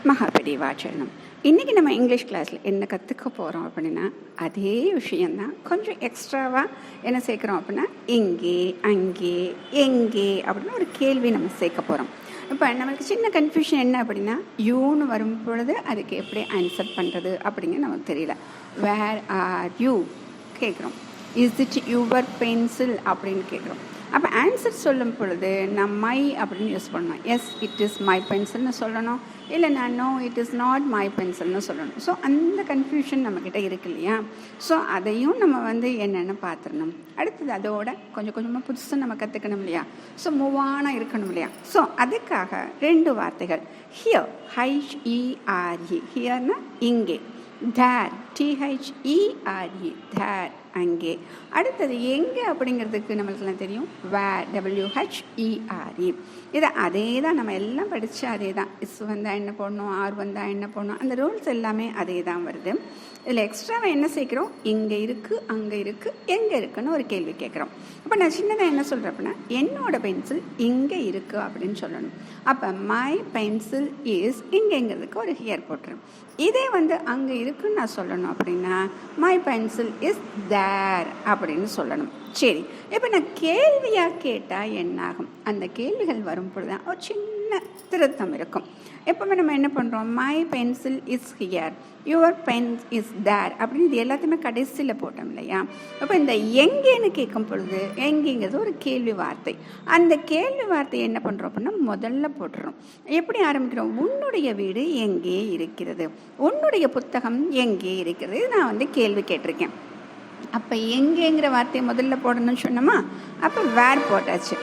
மகாபெரிவா சரணம். இன்றைக்கி நம்ம இங்கிலீஷ் கிளாஸில் என்ன கற்றுக்க போகிறோம் அப்படின்னா, அதே விஷயந்தான் கொஞ்சம் எக்ஸ்ட்ராவாக என்ன சேர்க்குறோம் அப்படின்னா, இங்கே, அங்கே, எங்கே அப்படின்னு ஒரு கேள்வி நம்ம சேர்க்க போகிறோம். இப்போ நம்மளுக்கு சின்ன கன்ஃபியூஷன் என்ன அப்படின்னா, யூன்னு வரும் பொழுது அதுக்கு எப்படி ஆன்சர் பண்ணுறது அப்படிங்கிறது நமக்கு தெரியல. வேர் ஆர் யூ கேட்குறோம். இஸ் இட் யுவர் பென்சில் அப்படின்னு கேட்குறோம். அப்போ ஆன்சர் சொல்லும் பொழுது நான் மை அப்படின்னு யூஸ் பண்ணணும். எஸ் இட் இஸ் மை பென்சில்னு சொல்லணும், இல்லை நான் no it is not my பென்சில்னு சொல்லணும். ஸோ அந்த கன்ஃபியூஷன் நம்மக்கிட்ட இருக்கு இல்லையா? ஸோ அதையும் நம்ம என்னென்னு பார்த்துடணும். அடுத்தது அதோட கொஞ்சம் கொஞ்சமாக புதுசாக நம்ம கற்றுக்கணும் இல்லையா? ஸோ மூவான இருக்கணும் இல்லையா? ஸோ அதுக்காக 2 வார்த்தைகள். ஹியர், HERE, ஹியர்னா இங்கே. தேர், THERE, தேர் அங்கே. அடுத்தது எங்கே அப்படிங்கிறதுக்கு நம்மளுக்கெல்லாம் தெரியும், வேர், WHERE. இதை அதே தான் நம்ம எல்லாம் படித்து அதே தான். இஸ் வந்தால் என்ன போடணும், ஆர் வந்தால் என்ன போடணும், அந்த ரூல்ஸ் எல்லாமே அதே தான் வருது. இதில் எக்ஸ்ட்ராவாக என்ன சேர்க்குறோம், இங்கே இருக்குது, அங்கே இருக்குது, எங்கே இருக்குன்னு ஒரு கேள்வி கேட்குறோம். அப்போ நான் சின்னதாக என்ன சொல்கிறேன் அப்படின்னா, என்னோட பென்சில் இங்கே இருக்குது அப்படின்னு சொல்லணும். அப்போ மை பென்சில் இஸ் இங்கேங்கிறதுக்கு ஒரு ஹியர் போட்டுரும். இதே அங்கே இருக்குன்னு நான் சொல்லணும் அப்படின்னா, மை பென்சில் இஸ் தேர் அப்படின்னு சொல்லணும். சரி, இப்போ நான் கேள்வியாக கேட்டால் என்னாகும்? அந்த கேள்விகள் வரும் பொழுது தான் ஒரு சின்ன திருத்தம் இருக்கும். எப்போவுமே நம்ம என்ன பண்ணுறோம், my pencil is here, your pen is there அப்படின்னு இது எல்லாத்தையுமே கடைசியில் போட்டோம் இல்லையா? அப்போ இந்த எங்கேன்னு கேட்கும் பொழுது எங்கேங்கிறது ஒரு கேள்வி வார்த்தை. அந்த கேள்வி வார்த்தையை என்ன பண்ணுறோம் அப்படின்னா முதல்ல போட்டுறோம். எப்படி ஆரம்பிக்கிறோம், உன்னுடைய வீடு எங்கே இருக்கிறது, உன்னுடைய புத்தகம் எங்கே இருக்கிறது. நான் கேள்வி கேட்டிருக்கேன். அப்போ எங்கேங்கிற வார்த்தையை முதல்ல போடணும்னு சொன்னோமா? அப்போ வேர் போட்டாச்சு.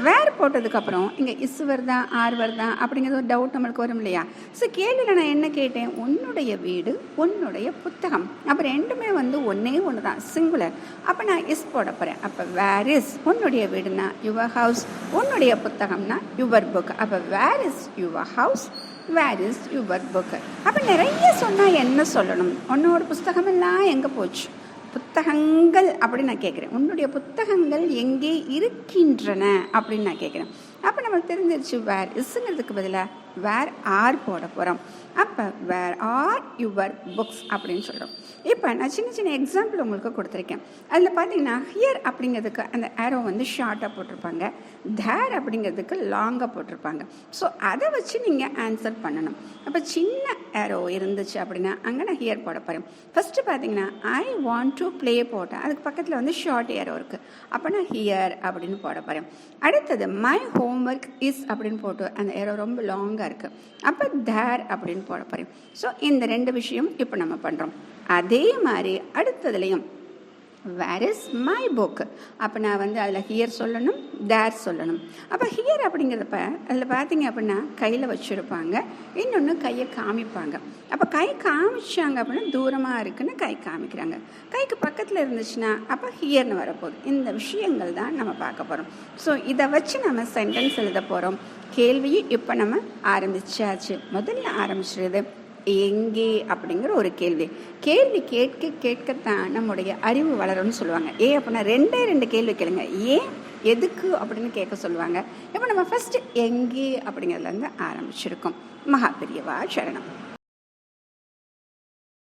வேர் போட்டதுக்கப்புறம் இங்கே இஸ் வருதா ஆர் வருதா அப்படிங்கிறது ஒரு டவுட் நம்மளுக்கு வரும் இல்லையா? ஸோ கேள்வியில் நான் என்ன கேட்டேன், உன்னுடைய வீடு, உன்னுடைய புத்தகம். அப்போ ரெண்டுமே ஒன்றே ஒன்று தான், சிங்குலர். அப்போ நான் இஸ் போட போகிறேன். அப்போ வேர் இஸ், உன்னுடைய வீடுனா யுவர் ஹவுஸ், உன்னுடைய புத்தகம்னா யுவர் புக். அப்போ where is your house, where is your book. அப்போ நிறைய சொன்னால் என்ன சொல்லணும், உன்னோட புஸ்தகமெல்லாம் எங்கே போச்சு, புத்தகங்கள் அப்படின்னு நான் கேட்குறேன். உன்னுடைய புத்தகங்கள் எங்கே இருக்கின்றன அப்படின்னு நான் கேட்குறேன். அப்போ நம்மளுக்கு தெரிஞ்சிருச்சு, வேர் இஸ்ங்கிறதுக்கு பதிலாக வேர் ஆர் போட போகிறோம். அப்போ வேர் ஆர் யுவர் புக்ஸ் அப்படின்னு சொல்கிறோம். இப்போ நான் சின்ன சின்ன எக்ஸாம்பிள் உங்களுக்கு கொடுத்துருக்கேன். அதில் பார்த்தீங்கன்னா ஹியர் அப்படிங்கிறதுக்கு அந்த ஏரோ ஷார்ட்டாக போட்டிருப்பாங்க, தேர் அப்படிங்கிறதுக்கு லாங்காக போட்டிருப்பாங்க. ஸோ அதை வச்சு நீங்கள் ஆன்சர் பண்ணணும். அப்போ சின்ன ஏரோ இருந்துச்சு அப்படின்னா அங்கே நான் ஹியர் போட போகிறேன். ஃபஸ்ட்டு பார்த்தீங்கன்னா ஐ வாண்ட் டு ப்ளே போட்டேன், அதுக்கு பக்கத்தில் ஷார்ட் ஏரோ இருக்குது. அப்போ நான் ஹியர் அப்படின்னு போட போகிறேன். அடுத்தது மை ஹோம்ஒர்க் இஸ் அப்படின்னு போட்டு அந்த ஏரோ ரொம்ப லாங்காக இருக்குது. அப்போ தேர் அப்படின்னு போட போகிறேன். ஸோ இந்த 2 விஷயம் இப்போ நம்ம பண்ணுறோம். அதே மாதிரி அடுத்ததுலேயும் வேர் இஸ் மை புக். அப்போ நான் அதில் ஹியர் சொல்லணும், தேர் சொல்லணும். அப்போ ஹியர் அப்படிங்கிறப்ப அதில் பார்த்தீங்க அப்படின்னா கையில் வச்சுருப்பாங்க, இன்னொன்று கையை காமிப்பாங்க. அப்போ கை காமிச்சாங்க அப்படின்னா தூரமாக இருக்குன்னு கை காமிக்கிறாங்க, கைக்கு பக்கத்தில் இருந்துச்சுன்னா அப்போ ஹியர்னு வரப்போகுது. இந்த விஷயங்கள் தான் நம்ம பார்க்க போகிறோம். ஸோ இதை வச்சு நம்ம சென்டென்ஸ் எழுத போகிறோம். கேள்வியும் இப்போ நம்ம ஆரம்பிச்சாச்சு. முதல்ல ஆரம்பிச்சிருது எங்கே அப்படிங்கிற ஒரு கேள்வி. கேள்வி கேட்க கேட்கத்தான் நம்முடைய அறிவு வளரும்னு சொல்லுவாங்க. அப்படின்னா 2 கேள்வி கேளுங்க. ஏன், எதுக்கு அப்படின்னு கேட்க சொல்லுவாங்க. இப்போ நம்ம ஃபஸ்ட்டு எங்கே அப்படிங்கிறதுலேருந்து ஆரம்பிச்சிருக்கோம். மகாபெரிவா சரணம்.